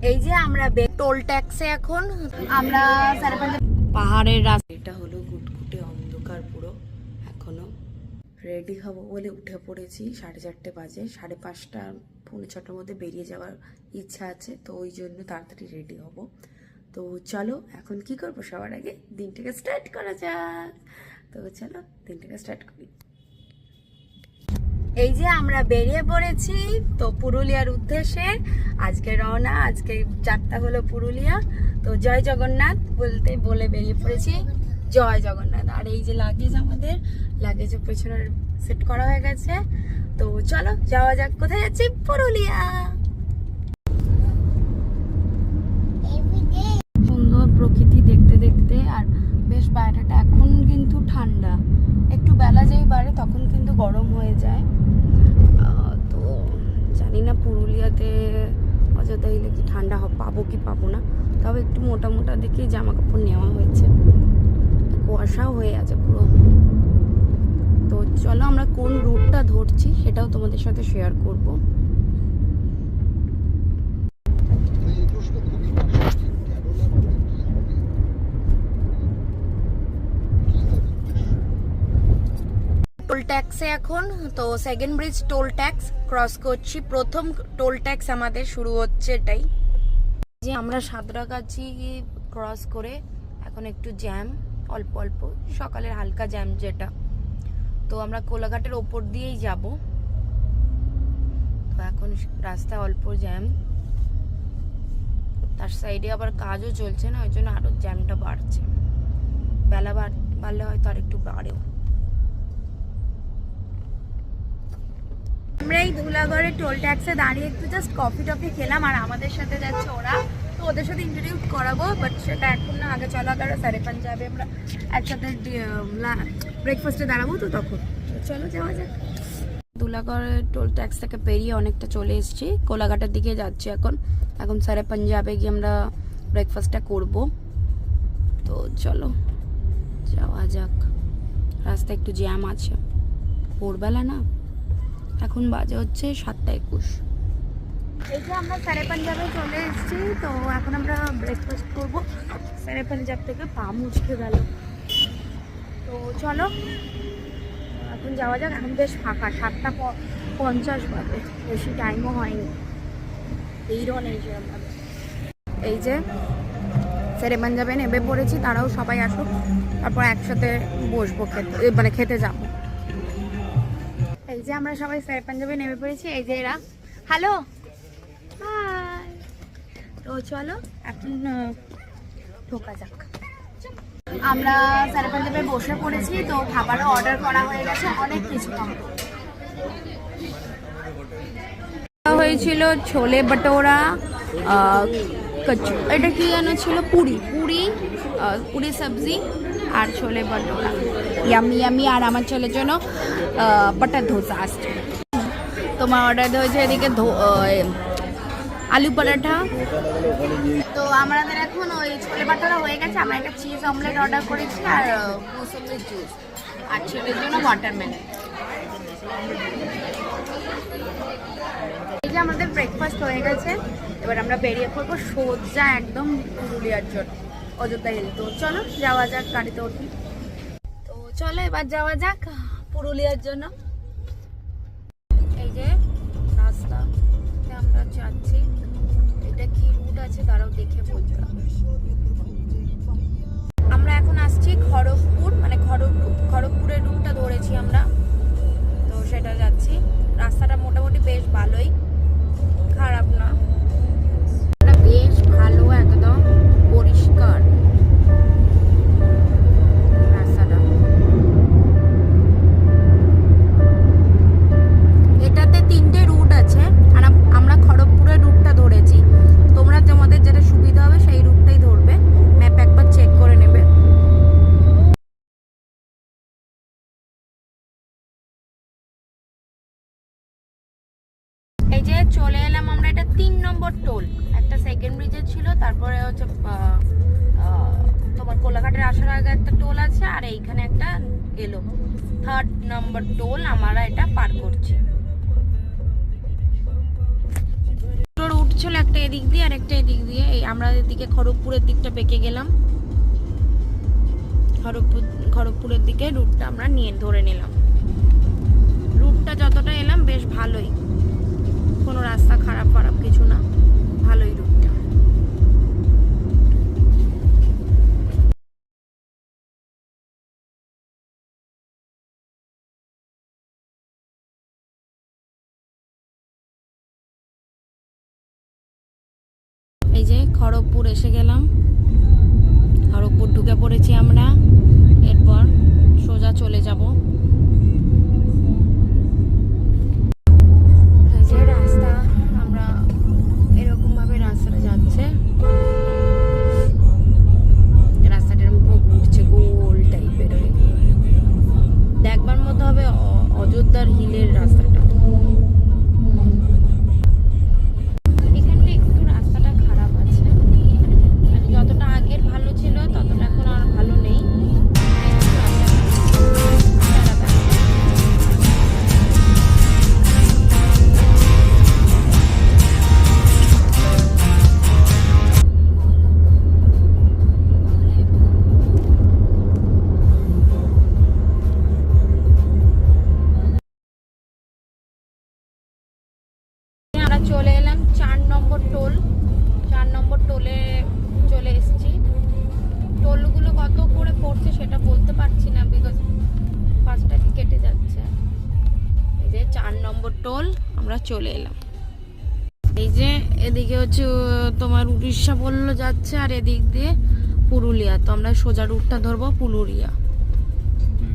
এই যে আমরা টোল ট্যাক্সে এখন আমরা পাহাড়ের রাস্তা। এটা হলো গুটগুটে অন্ধকার পুরো। এখনো রেডি হব বলে উঠে পড়েছি, 4:30 বাজে। 5:30 পৌনে 6টার মধ্যে বেরিয়ে যাওয়ার ইচ্ছা আছে, তো ওই জন্য তাড়াতাড়ি রেডি হব। তো চলো এখন কি করবো, সবার আগে দিনটাকে স্টার্ট করা যাক। তো চলো দিনটাকে স্টার্ট করি। এই যে আমরা বেরিয়ে পড়েছি তো পুরুলিয়ার উদ্দেশ্যে। আজকে রওনা, আজকে যাত্রা হলো পুরুলিয়া। তো জয় জগন্নাথ বলে বেরিয়ে পড়েছি। জয় জগন্নাথ। আর এই যে লাগেজ, আমাদের লাগেজের পেছনে সেট করা হয়ে গেছে। তো চলো যাওয়া যাক। কোথায় যাচ্ছি? পুরুলিয়া। সুন্দর প্রকৃতি দেখতে দেখতে, আর বেশ বাইরেটা এখন কিন্তু ঠান্ডা। একটু বেলা যেই বাড়ে তখন কিন্তু গরম হয়ে যায়। তো জানি না পুরুলিয়াতে অযোধ্যা হিলে কি ঠান্ডা পাবো কি পাবো না। তবে একটু মোটা মোটা দেখেই জামা কাপড় নেওয়া হয়েছে। কুয়াশাও হয়ে আছে পুরো। তো চলো আমরা কোন রুটটা ধরছি সেটাও তোমাদের সাথে শেয়ার করব। টোল ট্যাক্সে এখন তো second bridge toll tax cross করছি। প্রথম টোল ট্যাক্স আমাদের শুরু হচ্ছে এটাই। যে আমরা সাঁতরাগাছি ক্রস করে এখন একটু জ্যাম, অল্প অল্প সকালের হালকা জ্যাম যেটা। তো আমরা কোলাঘাটের ওপর দিয়েই যাব। তো এখন রাস্তায় অল্প জ্যাম, তার সাইডে আবার কাজও চলছে না, ওই জন্য আরো জ্যামটা বাড়ছে। বেলা বাড়লে হয়তো আর একটু বাড়েও। আমরা এই ধুলাগড়ের টোল ট্যাক্সে দাঁড়িয়ে একটু জাস্ট কফি টফি খেলাম। আর আমাদের সাথে যাচ্ছে ওরা, তো ওদের সাথে ইন্ট্রোডিউস করাবো, বাট সেটা এখন না। আগে চলো তারা সারেপান যাবে, আমরা একসাথে ব্রেকফাস্টে দাঁড়াবো। তো তখন চলো যাওয়া যাক। ধুলাগড়ের টোল ট্যাক্স থেকে পেরিয়ে অনেকটা চলে এসেছি, কোলাঘাটের দিকে যাচ্ছি এখন। এখন সারেপান যাবে গিয়ে আমরা ব্রেকফাস্টটা করব। তো চলো যাওয়া যাক। রাস্তায় একটু জ্যাম আছে, ভোরবেলা না। এখন বাজে হচ্ছে 7:21। এই যে আমরা সারে পাঞ্জাবে চলে এসেছি। তো এখন আমরা ব্রেকফাস্ট করবো। সারে পাঞ্জাব থেকে পা মুছতে গেল। তো চলো এখন যাওয়া যাক। এখন বেশ ফাঁকা, 7:50 বাজে, বেশি টাইমও হয়নি। এইরও নেই সেরকম। এই যে সারে পাঞ্জাবে নেমে পড়েছি, তারাও সবাই আসুক, তারপর একসাথে বসবো খেতে, মানে খেতে যাবো। এই যে আমরা সবাই সারে পাঞ্জাবে নেমে পড়েছি। এই যে এরা, হ্যালো, হাই। তো চলো এখন ঢোকা যাক। আমরা সারে পাঞ্জাবে বসে পড়েছি। তো খাবারও অর্ডার করা হয়ে গেছে, অনেক কিছু হয়েছিল। ছোলে ভটোরা, এটা কি যেন ছিল, পুরি সবজি আর ছোলে ভটোরা, ইয়ামি ইয়ামি। আর আমার ছেলের জন্য বাটার ধোসা আসছে। তোমার অর্ডার হয়েছে এদিকে আলু পরাঠা। তো আমাদের এখন ওই ছোলে ভটোরা হয়ে গেছে। আমরা একটা চিজ অমলেট অর্ডার করেছি, আর মৌসুমির জুস, আর ছেলের জন্য ওয়াটারমেলন। এই যে আমাদের ব্রেকফাস্ট হয়ে গেছে। এবার আমরা বেরিয়ে পড়বো সোজা একদম পুরুলিয়ার জন্য, অযোধ্যা হিল। তো চলো যাওয়া যাক, গাড়িতে উঠি। তো চলো এবার যাওয়া যাক পুরুলিয়ার জন্য। এই যে রাস্তা আমরা যাচ্ছি, এটা কি রুট আছে তারাও দেখে বলতে হবে। আমরা এখন আসছি খড়গপুর, মানে খড়গপুরের রুটটা ধরেছি আমরা। তো সেটা যাচ্ছি। রাস্তাটা মোটামুটি বেশ ভালোই, খারাপ না, বেশ ভালো, একদম পরিষ্কার রাস্তাটা। এটাতে 3টে রুট আছে, আর আমরা খড়গপুরের রুটটা ধরেছি। তোমরা তোমাদের যেটা সুবিধা হবে সেই রুটটাই ধরবে। ম্যাপ একবার চেক করে নেবে। এই যে চলে এলাম আমরা, এটা 3 নম্বর টোল। একটা সেকেন্ড ব্রিজে ছিল, তারপরে হচ্ছে তোমার কোলাঘাটের আসার আগে একটা টোল আছে, আর এইখানে একটা এলো 3rd নম্বর টোল। আমরা এটা পার করছি। রুট ছিল একটা এদিক দিয়ে আর একটা এদিক দিয়ে। এই আমরা এদিকে খড়গপুরের দিকটা বেঁকে গেলাম, খড়গপুরের দিকে রুটটা আমরা ধরে নিলাম। রুটটা যতটা এলাম বেশ ভালোই, কোনো রাস্তা খারাপ কিছু না, ভালোই রুটটা। এই যে খড়গপুর এসে গেলাম, খড়গপুর ঢুকে পড়েছি আমরা। এরপর সোজা চলে যাব। যে রাস্তা আমরা এরকম ভাবে রাস্তাটা যাচ্ছে, রাস্তাটা এরকম ঘুরছে গোল টাইপের, দেখবার মতো হবে অযোধ্যার হিলের রাস্তাটা। যতটা আগের ভালো ছিল ততটা এখন আর ভালো নেই। আমরা চলে এলাম 4 নম্বর টোল। 4 নম্বর টোলে চলে এসেছি। টোলগুলো কত করে পড়ছে সেটা বলতে পারছি না, বিকজ ফাস্টটা কেটে যাচ্ছে। এই যে 4 নম্বর টোল আমরা চলে এলাম। এই যে এদিকে হচ্ছে তোমার উড়িষ্যা বললো যাচ্ছে, আর এদিক দিয়ে পুরুলিয়া। তো আমরা সোজা রুটটা ধরবো পুরুলিয়া।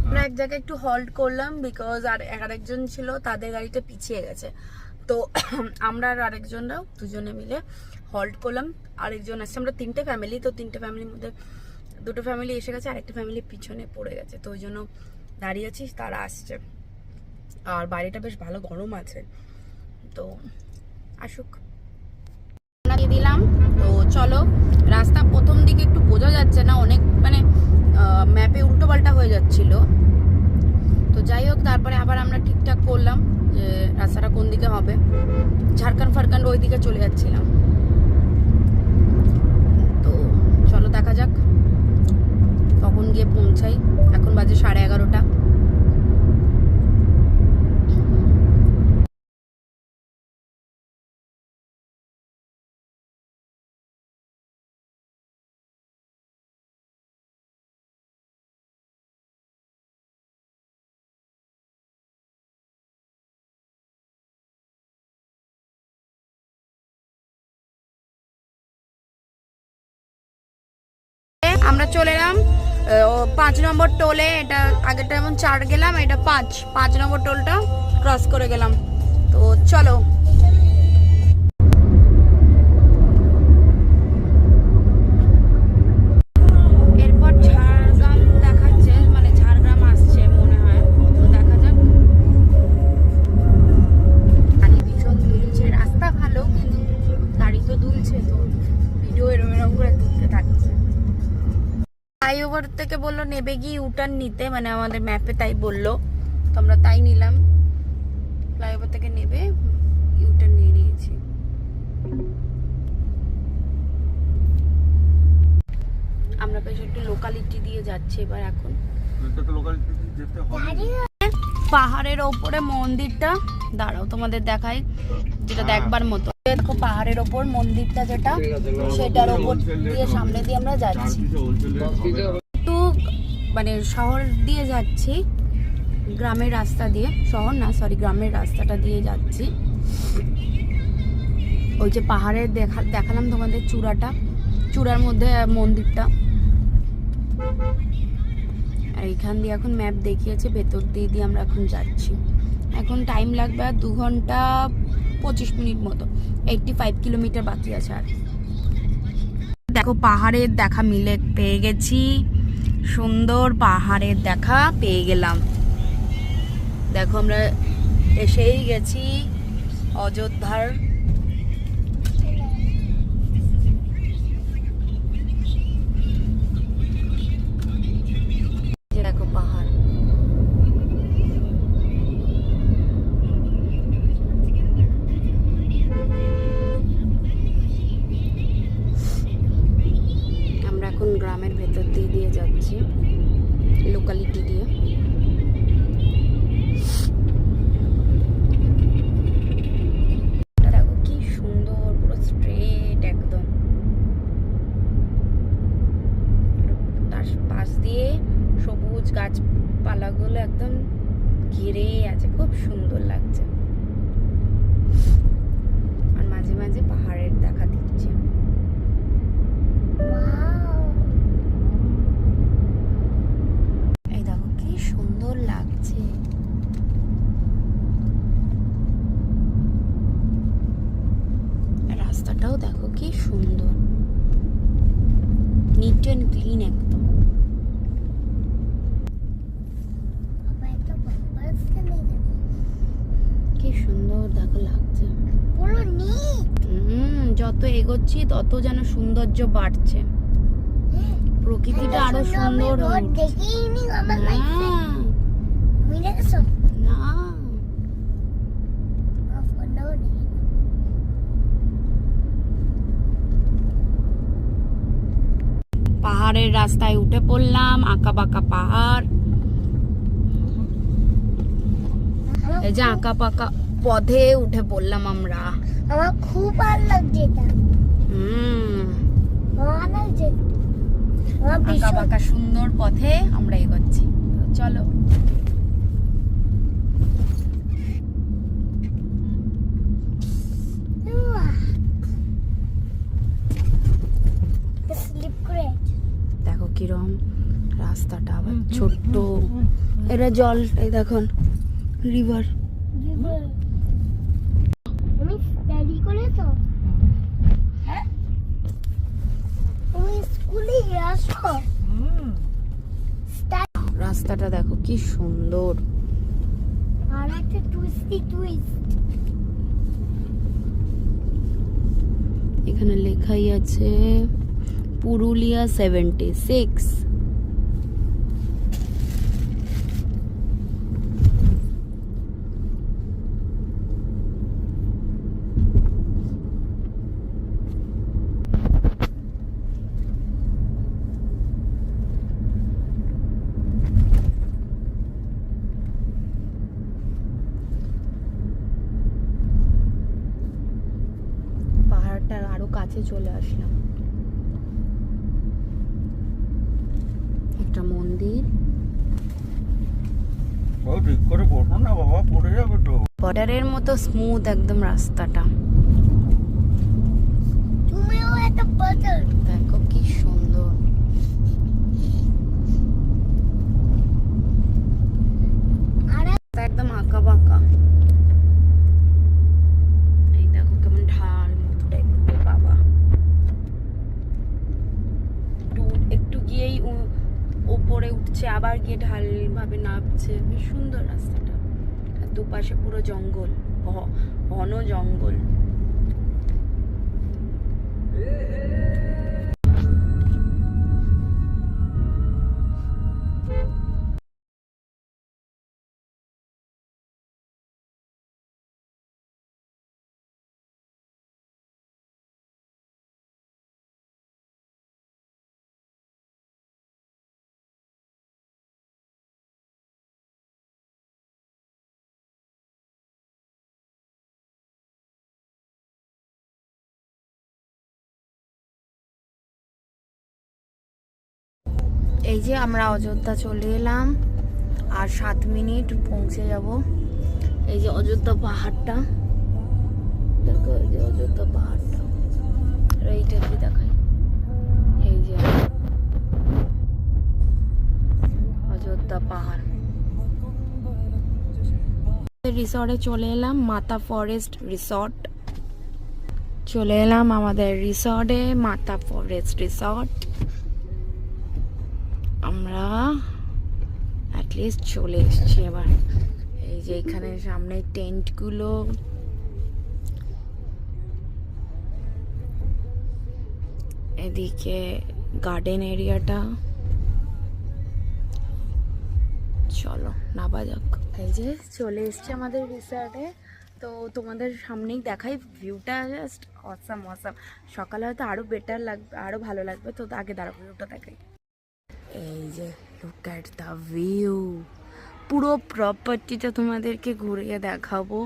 আমরা এক জায়গায় একটু হল্ট করলাম, বিকজ আর আরেকজন ছিল, তাদের গাড়িটা পিছিয়ে গেছে। তো আমরা আর আরেকজনরাও দুজনে মিলে হল্ট করলাম। আরেকজন আসছে, আমরা 3টে ফ্যামিলি, তো 3টে ফ্যামিলির মধ্যে 2টো ফ্যামিলি এসে গেছে, আরেকটা ফ্যামিলি পিছনে পড়ে গেছে। তো ওই জন্য দাঁড়িয়ে আছি, তারা আসছে। আর বাড়িটা বেশ ভালো গরম আছে, তো আসুক। দিয়ে দিলাম। তো চলো, রাস্তা প্রথম দিকে একটু বোঝা যাচ্ছে না, অনেক মানে ম্যাপে উল্টো পাল্টা হয়ে যাচ্ছিল। তো যাই হোক, তারপরে আবার আমরা ঠিকঠাক করলাম যে রাস্তাটা কোন দিকে হবে। ঝাড়খণ্ড ফারখণ্ড ওই দিকে চলে যাচ্ছিলাম। তো চলো দেখা যাক কখন গিয়ে পৌঁছাই। এখন বাজে 11:30। আমরা চলে এলাম 5 নম্বর টোলে। এটা আগেরটা যেমন 4 গেলাম, এটা 5 নম্বর টোলটা ক্রস করে গেলাম। তো চলো, এরপর ঝাড়গ্রাম দেখাচ্ছে, মানে ঝাড়গ্রাম আসছে মনে হয়। তো দেখা যাক। গাড়ি ভীষণ দুলছে, রাস্তা ভালো কিন্তু গাড়ি তো দুলছে, তো ভিডিও এরকম করে দুলতে থাকছে। ফ্লাইওভার থেকে বললো নেবে গিয়ে ইউটার্ন নিতে, মানে আমাদের ম্যাপে তাই বললো। তো আমরা তাই নিলাম, ফ্লাইওভার থেকে নেবে ইউটার্ন নিয়ে নিয়েছি। আমরা বেশ একটু লোকালিটি দিয়ে যাচ্ছি এবার। এখন পাহাড়ের ওপরে মন্দিরটা, দাঁড়াও তোমাদের দেখাই, যেটা দেখবার মতো। দেখো পাহাড়ের ওপর মন্দিরটা, যেটা সেটার ওপর দিয়ে সামনে দিয়ে আমরা যাচ্ছি। একটু মানে শহর দিয়ে যাচ্ছি, গ্রামের রাস্তা দিয়ে, শহর না সরি গ্রামের রাস্তাটা দিয়ে যাচ্ছি। ওই যে পাহাড়ের দেখালাম তোমাদের চূড়ার মধ্যে মন্দিরটা। আর এখান দিয়ে এখন ম্যাপ দেখিয়েছে, ভেতর দিয়ে আমরা এখন যাচ্ছি। এখন টাইম লাগবে 2 ঘন্টা 25 মিনিট মতো। 85 কিলোমিটার বাকি আছে। আর দেখো পাহাড়ের দেখা পেয়ে গেছি, সুন্দর পাহাড়ের দেখা পেয়ে গেলাম। দেখো আমরা এসেই গেছি অযোধ্যার। দেখো পাহাড়, খুব সুন্দর লাগছে, আর মাঝে মাঝে পাহাড়ের দেখা দিচ্ছে। এই দেখো কি সুন্দর লাগছে। রাস্তাটাও দেখো কি সুন্দর, নিট অ্যান্ড ক্লিন একদম। কি সুন্দর দেখো লাগছে, পুরো নিট। যত এগোচ্ছি তত যেন সৌন্দর্য বাড়ছে, প্রকৃতিটা আরো সুন্দর হচ্ছে। না পাহাড়ের রাস্তায় উঠে পড়লাম, আঁকা বাঁকা পাহাড়, এই যে আঁকা পাকা পথে উঠে পড়লাম আমরা। আমার খুব ভালো লাগছে এটা। ভালো লাগছে, আঁকা বাঁকা সুন্দর পথে আমরা এগোচ্ছি। চলো দেখো কিরম রাস্তাটা, আবার ছোট্ট, এটা জল, এই দেখুন রিভার। তুমি স্টাডি করেছো? হ্যাঁ, তুমি স্কুলে আসো। রাস্তাটা দেখো কি সুন্দর, আর একটা টুইস্ট। এখানে লেখাই আছে পুরুলিয়া 76। পাহাড়টার আরো কাছে চলে আসলাম, একটা মন্দির। ঠিক করে বসো না বাবা, পড়ে যাবে তো। বর্ডারের মতো স্মুথ একদম রাস্তাটা, তুমিও একটা বদল। দেখো কি সুন্দর। আর একদম আঁকা বাঁকা, এই দেখো কেমন ঢাল মতো টাইপের। বাবা একটু গিয়েই উপরে উঠছে, আবার গিয়ে ঢাল ভাবে নামছে। বেশ সুন্দর রাস্তাটা, আর দুপাশে পুরো জঙ্গল, ঘন জঙ্গল। এই যে আমরা অযোধ্যা চলে এলাম, আর 7 মিনিট পৌঁছে যাব। এই যে অযোধ্যা পাহাড়টা দেখো, এই যে অযোধ্যা পাহাড়টা, এইটা কি দেখাই, এই যে অযোধ্যা পাহাড়। রিসর্টে চলে এলাম, মাতা ফরেস্ট রিসর্ট চলে এলাম আমাদের রিসর্টে, মাতা ফরেস্ট রিসর্ট। আমরা অ্যাটলিস্ট চলে এসেছি এবার। এই যে এখানে সামনে টেন্টগুলো, এদিকে গার্ডেন এরিয়াটা। চলো নামা যাক। এই যে চলে এসছে আমাদের রিসর্টে, তো তোমাদের সামনেই দেখাই ভিউটা, জাস্ট অসাম। সকালে হয়তো আরো বেটার লাগবে, আরো ভালো লাগবে, তো আগে দাঁড়াবো ভিউটা দেখাই। এই যে লুক অ্যাট দ্য ভিউ, পুরো প্রপার্টিটা তোমাদেরকে ঘুরিয়ে দেখাবো,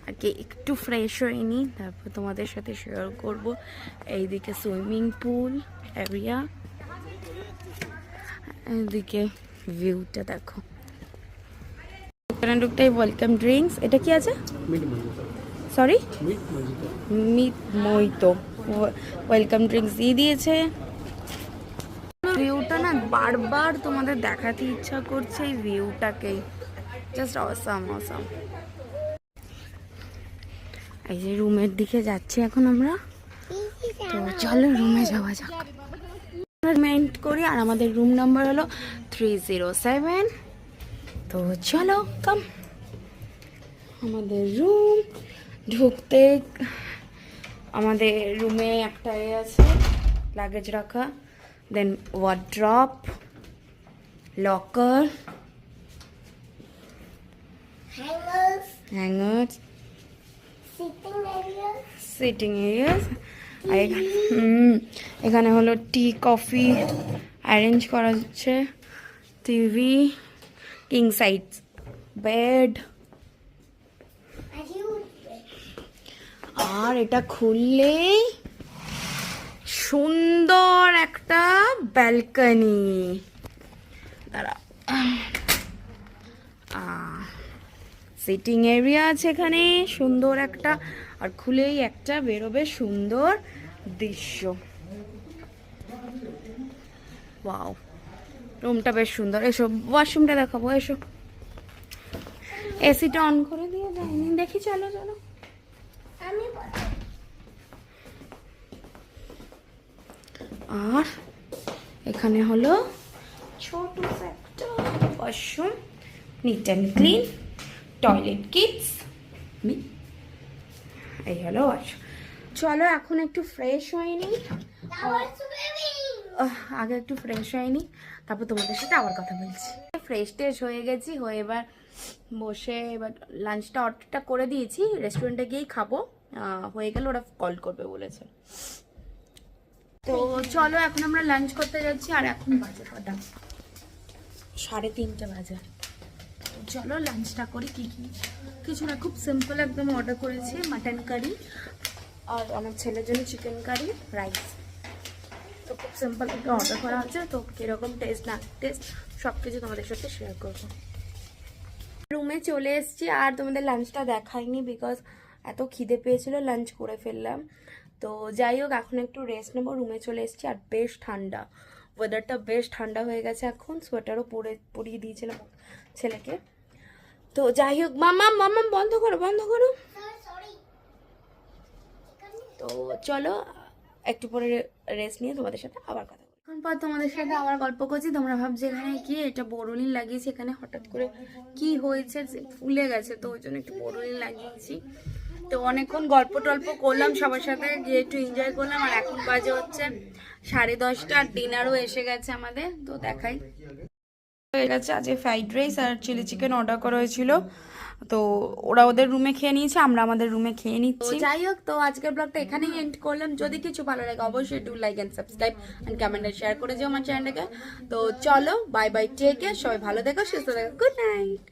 আগে একটু ফ্রেশ হয়ে নি, তারপর তোমাদের সাথে শেয়ার করব। এইদিকে সুইমিং পুল এরিয়া, এইদিকে ভিউটা দেখো। এখানে ঢুকতেই ওয়েলকাম ড্রিঙ্কস। এটা কি আছে? সরি, মিট মইতো। ওয়েলকাম ড্রিঙ্কস দিয়ে দিয়েছে। ভিউটা না বারবার তোমাদের দেখাতে ইচ্ছা করছে, এই ভিউটাকে জাস্ট অসাম অসাম। এই যে রুমের দিকে যাচ্ছি এখন আমরা, তো চলো রুমে যাওয়া যাক। মেন্ট করি আর আমাদের রুম নাম্বার হলো 307। তো চলো কাম। আমাদের রুম ঢুকতে আমাদের রুমে একটা আছে লাগেজ রাখা, then wardrobe, locker, hanger, sitting areas. আর এখানে হলো টি কফি অ্যারেঞ্জ করা হচ্ছে, টিভি, কিং সাইজ বেড। আর এটা খুললেই সুন্দর একটা ব্যালকনি। দাঁড়া, সিটিং এরিয়া আছে এখানে সুন্দর একটা, আর খুলেই একটা বেরোবে সুন্দর দৃশ্য। ওয়াও, রুমটা বেশ সুন্দর। এসো ওয়াশরুমটা দেখাবো, এসো। এসিটা অন করে দিয়ে যায়নি, দেখি, চলো চলো। আর এখানে হলো ছোট একটা washroom, neat and clean, toilet kits. এই হলো ওয়াশরুম। চলো এখন একটু ফ্রেশ হয়নি, আগে একটু ফ্রেশ হয়নি, তারপর তোমাদের সাথে আবার কথা বলছি। ফ্রেশ ট্রেশ হয়ে গেছি, হয়ে এবার বসে এবার লাঞ্চটা অর্ডারটা করে দিয়েছি, রেস্টুরেন্টে গিয়েই খাবো। হয়ে গেলে ওরা কল করবে বলেছে। তো চলো এখন আমরা লাঞ্চ করতে যাচ্ছি। আর এখন বাজে কটা? 3:30 বাজে। চলো লাঞ্চটা করি। কি কি কিছু না, খুব সিম্পল একদম অর্ডার করেছি, মাটন কারি আর আমার ছেলের জন্য চিকেন কারি, রাইস। তো খুব সিম্পল একটা অর্ডার করা হচ্ছে। তো কীরকম টেস্ট না টেস্ট সব কিছু তোমাদের সাথে শেয়ার করবো। রুমে চলে এসেছি, আর তোমাদের লাঞ্চটা দেখাইনি বিকজ এত খিদে পেয়েছিল, লাঞ্চ করে ফেললাম। তো যাই হোক, এখন একটু রেস্ট নেবো। রুমে চলে এসেছি, আর বেশ ঠান্ডা, ওয়েদারটা বেশ ঠান্ডা হয়ে গেছে এখন। সোয়েটারও পরিয়ে দিয়েছিলাম ছেলেকে। তো যাই হোক, মামা বন্ধ করো বন্ধ করো। তো চলো একটু পরে রেস্ট নিয়ে তোমাদের সাথে আবার কথা বলবো। এখন পর তোমাদের সাথে আবার গল্প করছি। তোমরা ভাবছো এখানে কি, এটা বোরোলিন লাগিয়েছি। এখানে হঠাৎ করে কি হয়েছে, ফুলে গেছে, তো ওই জন্য একটু বোরোলিন লাগিয়েছি। তো অনেকক্ষণ গল্প টল্প করলাম সবার সাথে, গিয়ে একটু এনজয় করলাম। আর এখন বাজে হচ্ছে 10:30, আর ডিনারও এসে গেছে আমাদের। তো দেখাই হয়ে গেছে। আজকে ফ্রাইড রাইস আর চিলি চিকেন অর্ডার করা হয়েছিল। তো ওরা ওদের রুমে খেয়ে নিয়েছে, আমরা আমাদের রুমে খেয়ে নিচ্ছি। যাই হোক, তো আজকের ব্লগটা এখানেই এন্ড করলাম। যদি কিছু ভালো লাগে অবশ্যই do like and subscribe and comment share করে দিও আমার চ্যানেলটাকে। তো চলো, বাই বাই, টেক কেয়ার, সবাই ভালো থেকো, সুস্থ থেকো, গুড নাইট।